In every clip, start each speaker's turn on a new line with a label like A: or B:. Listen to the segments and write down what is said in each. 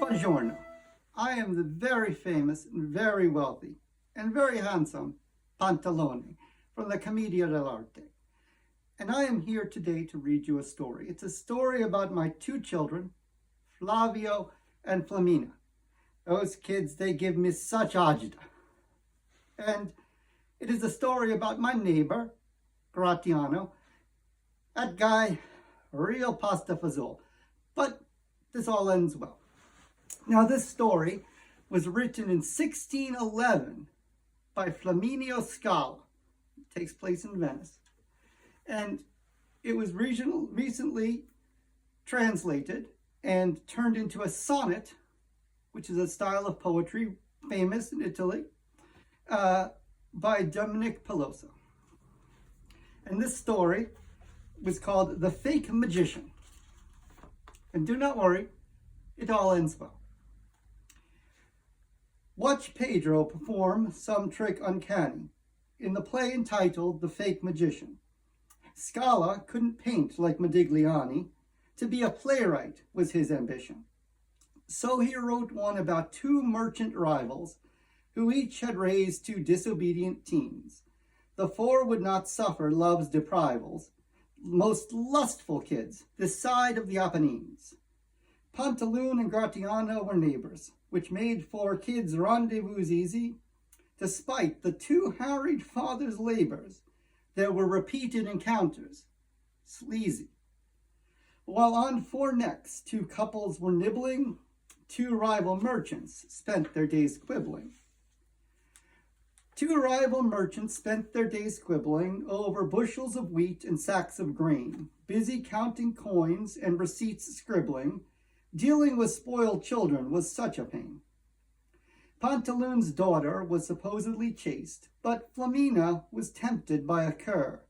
A: Buongiorno. I am the very famous and very wealthy and very handsome Pantalone from the Commedia dell'Arte. And I am here today to read you a story. It's a story about my two children, Flavio and Flaminio. Those kids, they give me such agita. And it is a story about my neighbor, Gratiano. That guy, real pasta fazool. But this all ends well. Now, this story was written in 1611 by Flaminio Scala. It takes place in Venice. And it was recently translated and turned into a sonnet, which is a style of poetry famous in Italy, by Dominic Peloso. And this story was called The Fake Magician. And do not worry, it all ends well. Watch Pedro perform some trick uncanny in the play entitled The Fake Magician. Scala couldn't paint like Modigliani. To be a playwright was his ambition. So he wrote one about two merchant rivals who each had raised two disobedient teens. The four would not suffer love's deprivals, most lustful kids, this side of the Apennines. Pantalone and Gratiano were neighbors, which made for kids' rendezvous easy. Despite the two harried fathers' labors, there were repeated encounters, sleazy. While on four necks, two couples were nibbling, two rival merchants spent their days quibbling. Two rival merchants spent their days quibbling over bushels of wheat and sacks of grain, busy counting coins and receipts scribbling. Dealing with spoiled children was such a pain. Pantalone's daughter was supposedly chaste, but Flamina was tempted by a cur.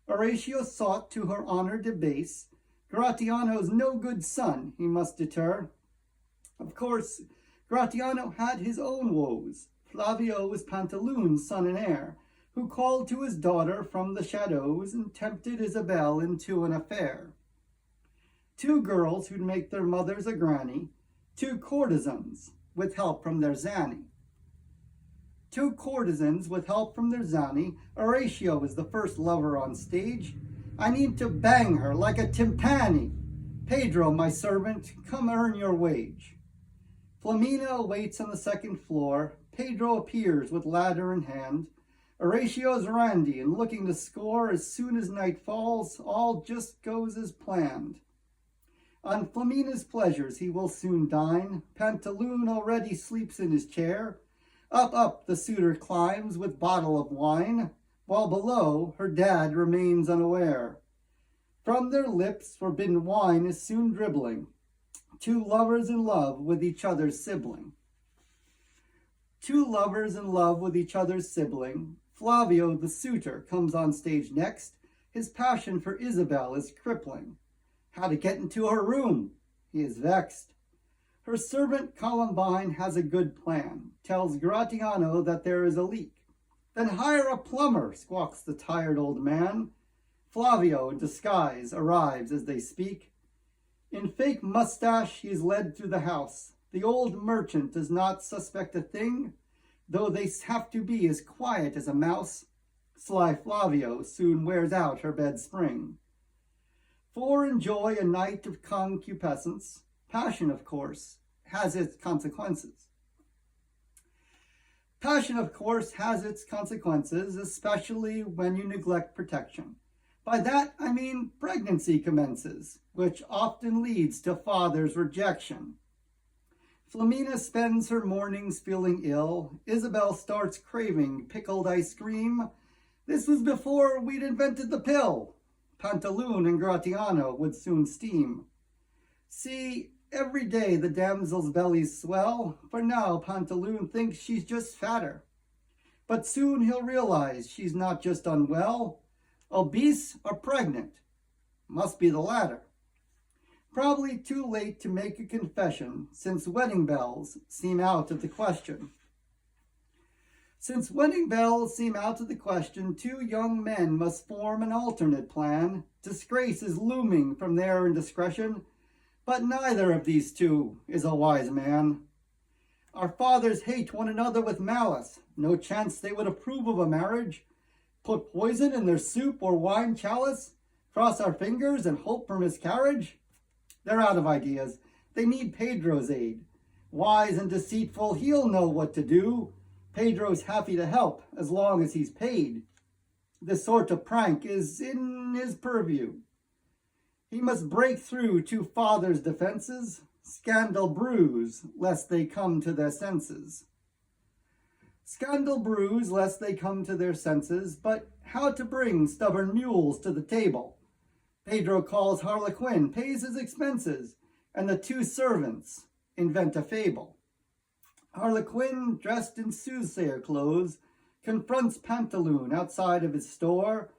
A: Horatio sought to her honor debase. Gratiano's no good son he must deter. Of course, Gratiano had his own woes. Flavio was Pantalone's son and heir, who called to his daughter from the shadows and tempted Isabel into an affair. Two girls who'd make their mothers a granny, two courtesans with help from their zanny. Two courtesans with help from their zanny. Horatio was the first lover on stage. I need to bang her like a timpani. Pedro, my servant, come earn your wage. Flamina waits on the second floor. Pedro appears with ladder in hand. Horatio's randy and looking to score. As soon as night falls, all just goes as planned. On Flamina's pleasures he will soon dine. Pantalone already sleeps in his chair. Up the suitor climbs with bottle of wine, while below her dad remains unaware. From their lips forbidden wine is soon dribbling. Two lovers in love with each other's sibling. Two lovers in love with each other's sibling. Flavio the suitor comes on stage next. His passion for Isabel is crippling. How to get into her room, he is vexed. Her servant Columbine has a good plan, tells Gratiano that there is a leak. Then hire a plumber, squawks the tired old man. Flavio, in disguise, arrives as they speak. In fake mustache, he is led through the house. The old merchant does not suspect a thing, though they have to be as quiet as a mouse. Sly Flavio soon wears out her bed spring. For enjoy a night of concupiscence. Passion, of course, has its consequences. Passion, of course, has its consequences, especially when you neglect protection. By that, I mean pregnancy commences, which often leads to father's rejection. Flamina spends her mornings feeling ill. Isabel starts craving pickled ice cream. This was before we'd invented the pill. Pantalone and Gratiano would soon steam. See, every day the damsel's bellies swell, for now Pantalone thinks she's just fatter. But soon he'll realize she's not just unwell, obese or pregnant. Must be the latter. Probably too late to make a confession, since wedding bells seem out of the question. Since wedding bells seem out of the question, two young men must form an alternate plan. Disgrace is looming from their indiscretion. But neither of these two is a wise man. Our fathers hate one another with malice. No chance they would approve of a marriage. Put poison in their soup or wine chalice. Cross our fingers and hope for miscarriage. They're out of ideas. They need Pedro's aid. Wise and deceitful, he'll know what to do. Pedro's happy to help as long as he's paid. This sort of prank is in his purview. He must break through to father's defenses, scandal brews, lest they come to their senses. Scandal brews, lest they come to their senses, but how to bring stubborn mules to the table? Pedro calls Harlequin, pays his expenses, and the two servants invent a fable. Harlequin, dressed in soothsayer clothes, confronts Pantalone outside of his store.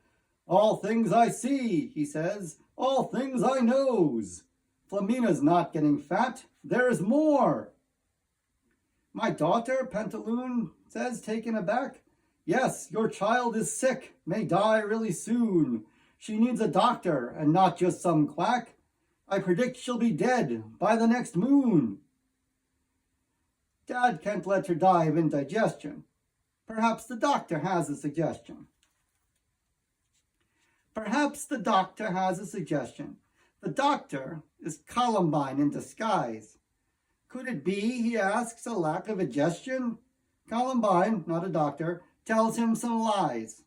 A: All things I see, he says, all things I knows. Flamina's not getting fat, there's more. My daughter, Pantalone says, taken aback. Yes, your child is sick, may die really soon. She needs a doctor and not just some quack. I predict she'll be dead by the next moon. Dad can't let her die of indigestion. Perhaps the doctor has a suggestion. Perhaps the doctor has a suggestion. The doctor is Columbine in disguise. Could it be, he asks, a lack of digestion? Columbine, not a doctor, tells him some lies.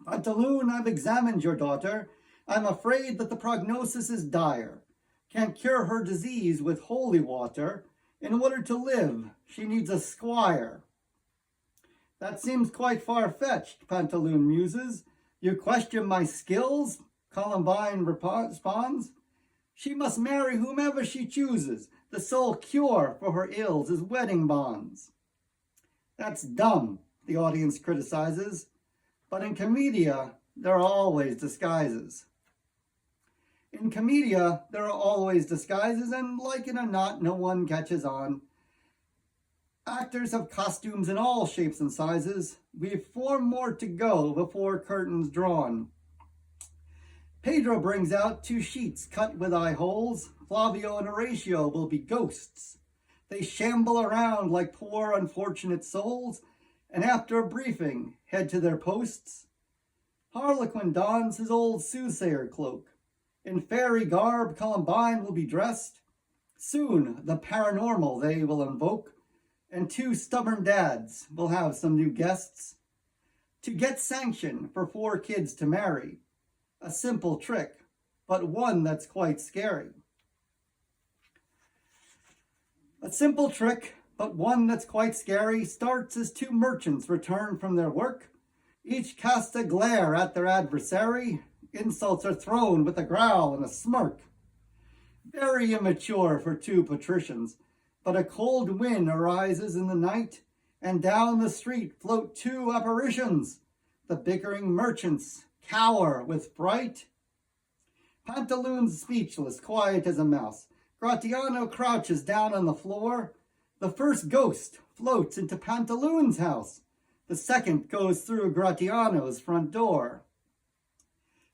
A: Pantalone, I've examined your daughter. I'm afraid that the prognosis is dire. Can't cure her disease with holy water. In order to live, she needs a squire. That seems quite far-fetched, Pantalone muses. You question my skills? Columbine responds. She must marry whomever she chooses. The sole cure for her ills is wedding bonds. That's dumb, the audience criticizes. But in Commedia, there are always disguises. In Commedia, there are always disguises, and like it or not, no one catches on. Actors have costumes in all shapes and sizes. We've 4 more to go before curtain's drawn. Pedro brings out 2 sheets cut with eye holes. Flavio and Horatio will be ghosts. They shamble around like poor unfortunate souls, and after a briefing, head to their posts. Harlequin dons his old soothsayer cloak. In fairy garb, Columbine will be dressed. Soon, the paranormal they will invoke, and 2 stubborn dads will have some new guests. To get sanction for 4 kids to marry, a simple trick, but one that's quite scary. A simple trick, but one that's quite scary, starts as 2 merchants return from their work. Each casts a glare at their adversary. Insults are thrown with a growl and a smirk. Very immature for 2 patricians, but a cold wind arises in the night, and down the street float 2 apparitions. The bickering merchants cower with fright. Pantalone's speechless, quiet as a mouse. Gratiano crouches down on the floor. The first ghost floats into Pantalone's house. The second goes through Gratiano's front door.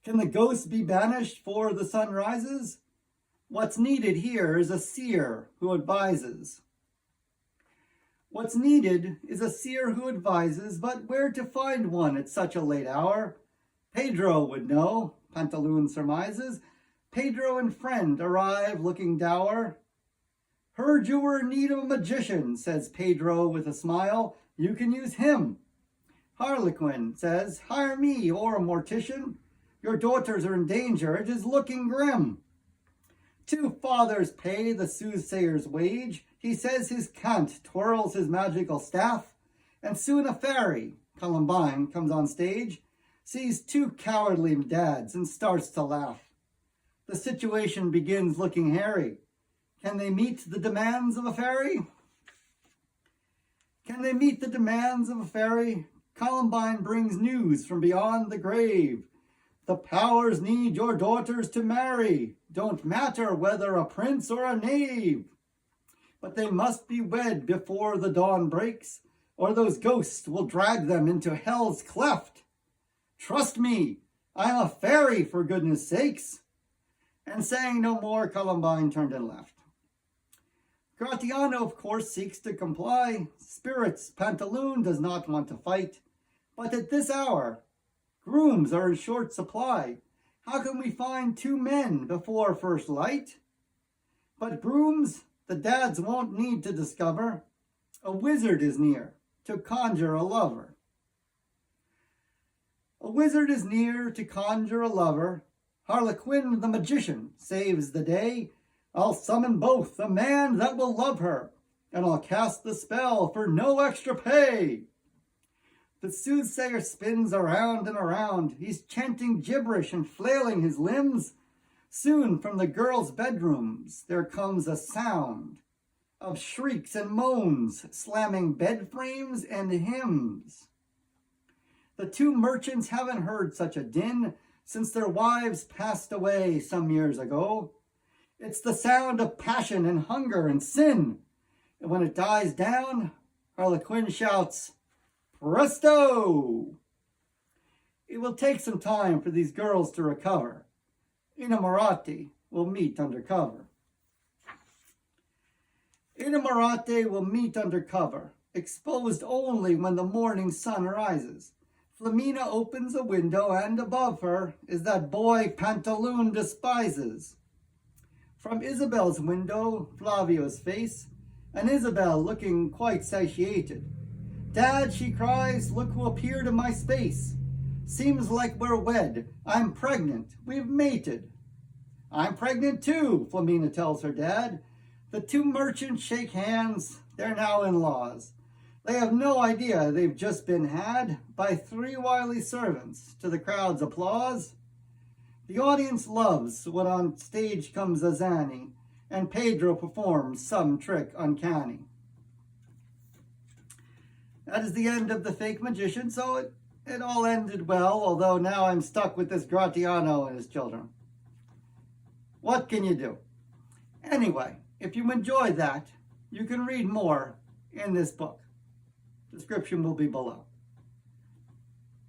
A: Can the ghost be banished for the sun rises? What's needed here is a seer who advises. What's needed is a seer who advises, but where to find one at such a late hour? Pedro would know, Pantalone surmises. Pedro and friend arrive looking dour. Heard you were in need of a magician, says Pedro with a smile. You can use him. Harlequin says, hire me or a mortician. Your daughters are in danger, it is looking grim. 2 fathers pay the soothsayer's wage. He says his cant, twirls his magical staff, and soon a fairy, Columbine, comes on stage, sees 2 cowardly dads and starts to laugh. The situation begins looking hairy. Can they meet the demands of a fairy? Can they meet the demands of a fairy? Columbine brings news from beyond the grave. The powers need your daughters to marry. Don't matter whether a prince or a knave. But they must be wed before the dawn breaks, or those ghosts will drag them into hell's cleft. Trust me, I'm a fairy, for goodness sakes. And saying no more, Columbine turned and left. Gratiano, of course, seeks to comply. Spirits Pantalone does not want to fight. But at this hour, grooms are in short supply. How can we find 2 men before first light? But grooms the dads won't need to discover. A wizard is near to conjure a lover. A wizard is near to conjure a lover. Harlequin the magician saves the day. I'll summon both, a man that will love her, and I'll cast the spell for no extra pay. The soothsayer spins around and around. He's chanting gibberish and flailing his limbs. Soon from the girls' bedrooms there comes a sound of shrieks and moans, slamming bed frames and hymns. The 2 merchants haven't heard such a din since their wives passed away some years ago. It's the sound of passion and hunger and sin. And when it dies down, Harlequin shouts, "Presto!" It will take some time for these girls to recover. Innamorati will meet under cover. Innamorati will meet under cover, exposed only when the morning sun rises. Flamina opens a window, and above her is that boy Pantalone despises. From Isabel's window, Flavio's face, and Isabel looking quite satiated. "Dad," she cries, "look who appeared in my space. Seems like we're wed. I'm pregnant. We've mated." "I'm pregnant too," Flamina tells her dad. The 2 merchants shake hands. They're now in-laws. They have no idea they've just been had by 3 wily servants, to the crowd's applause. The audience loves when on stage comes a Zanny, and Pedro performs some trick uncanny. That is the end of The Fake Magician, so it all ended well, although now I'm stuck with this Gratiano and his children. What can you do? Anyway, if you enjoyed that, you can read more in this book. Description will be below.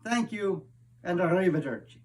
A: Thank you, and arrivederci.